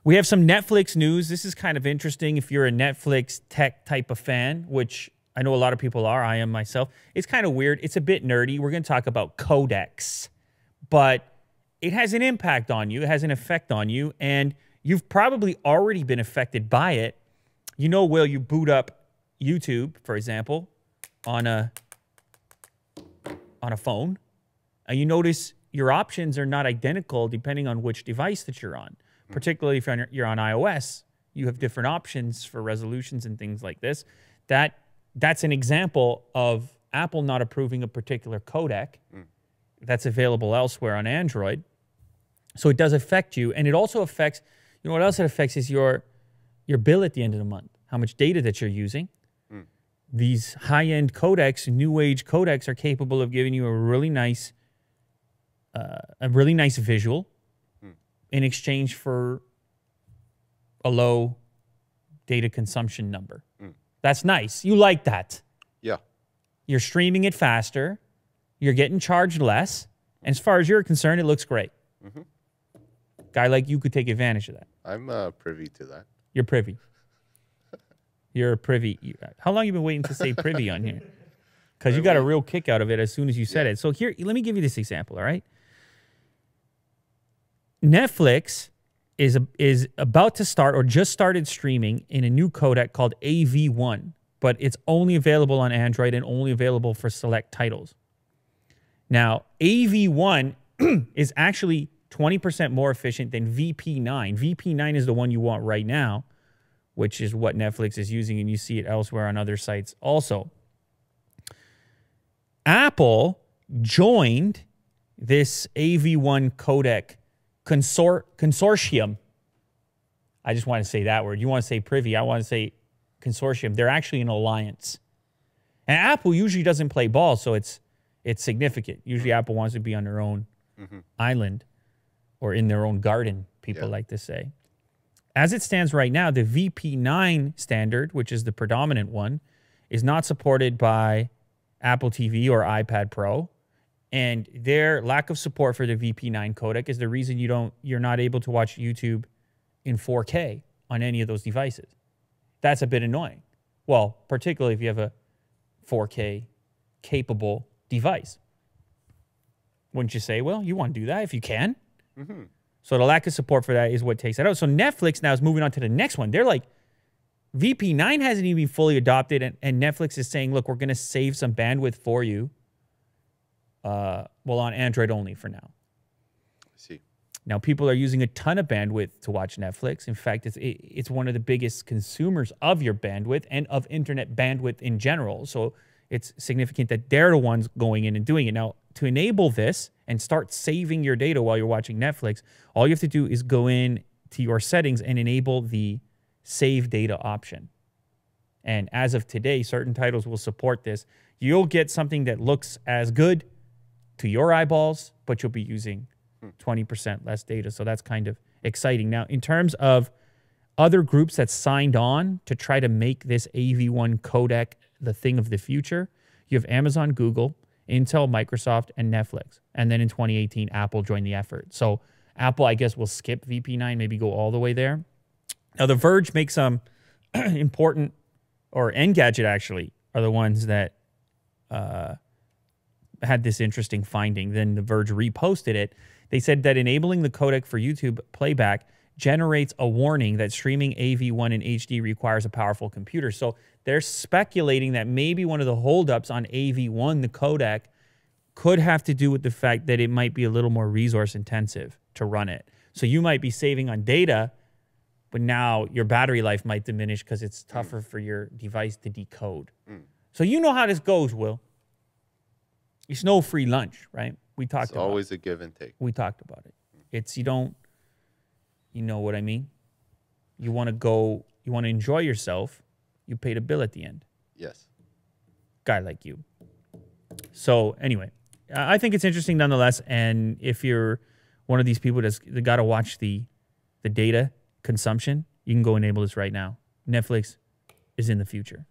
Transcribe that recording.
We have some Netflix news. This is kind of interesting if you're a Netflix tech type of fan, which I know a lot of people are. I am myself. It's kind of weird. It's a bit nerdy. We're going to talk about codecs, but it has an impact on you. It has an effect on you, and you've probably already been affected by it. You know, Will, you boot up YouTube, for example, on a phone, and you notice your options are not identical depending on which device that you're on. Particularly if you're on iOS, you have different options for resolutions and things like this. That's an example of Apple not approving a particular codec that's available elsewhere on Android. So it does affect you, and it also affects, you know what else it affects is your bill at the end of the month, how much data that you're using. These high-end codecs, new age codecs, are capable of giving you a really nice visual in exchange for a low data consumption number. That's nice. You like that. Yeah. You're streaming it faster. You're getting charged less. And as far as you're concerned, it looks great. Guy like you could take advantage of that. I'm privy to that. You're privy. You're a privy. How long have you been waiting to say privy on here? Because you got a real kick out of it as soon as you said it. So here, let me give you this example, all right? Netflix is about to start or just started streaming in a new codec called AV1, but it's only available on Android and only available for select titles. Now, AV1 is actually 20% more efficient than VP9. VP9 is the one you want right now, which is what Netflix is using, and you see it elsewhere on other sites also. Apple joined this AV1 codec consortium. I just want to say that word. You want to say privy. I want to say consortium. They're actually an alliance. And Apple usually doesn't play ball, so it's significant. Usually Apple wants to be on their own island or in their own garden, people like to say. As it stands right now, the VP9 standard, which is the predominant one, is not supported by Apple TV or iPad Pro. And their lack of support for the VP9 codec is the reason you're not able to watch YouTube in 4K on any of those devices. That's a bit annoying. Well, particularly if you have a 4K capable device. Wouldn't you say, well, you want to do that if you can? So the lack of support for that is what takes that out. So Netflix now is moving on to the next one. They're like, VP9 hasn't even fully adopted, and Netflix is saying, look, we're going to save some bandwidth for you. Well, on Android only for now. I see. Now, people are using a ton of bandwidth to watch Netflix. In fact, it's one of the biggest consumers of your bandwidth and of internet bandwidth in general. So it's significant that they're the ones going in and doing it. Now, to enable this and start saving your data while you're watching Netflix, all you have to do is go in to your settings and enable the save data option. And as of today, certain titles will support this. You'll get something that looks as good to your eyeballs, but you'll be using 20% less data. So that's kind of exciting. Now, in terms of other groups that signed on to try to make this AV1 codec the thing of the future, you have Amazon, Google, Intel, Microsoft, and Netflix. And then in 2018, Apple joined the effort. So Apple, I guess, will skip VP9, maybe go all the way there. Now, The Verge makes some important, or Engadget actually, are the ones that had this interesting finding. Then The Verge reposted it. They said that enabling the codec for YouTube playback generates a warning that streaming AV1 in HD requires a powerful computer. So they're speculating that maybe one of the holdups on AV1, the codec, could have to do with the fact that it might be a little more resource intensive to run it. So you might be saving on data, but now your battery life might diminish because it's tougher for your device to decode. So you know how this goes, Will. It's no free lunch, right? We talked about it. It's always a give and take. We talked about it. It's, you don't, you know what I mean? You want to go, you want to enjoy yourself, you pay the bill at the end. Yes. Guy like you. So anyway, I think it's interesting nonetheless. And if you're one of these people that's got to watch the data consumption, you can go enable this right now. Netflix is in the future.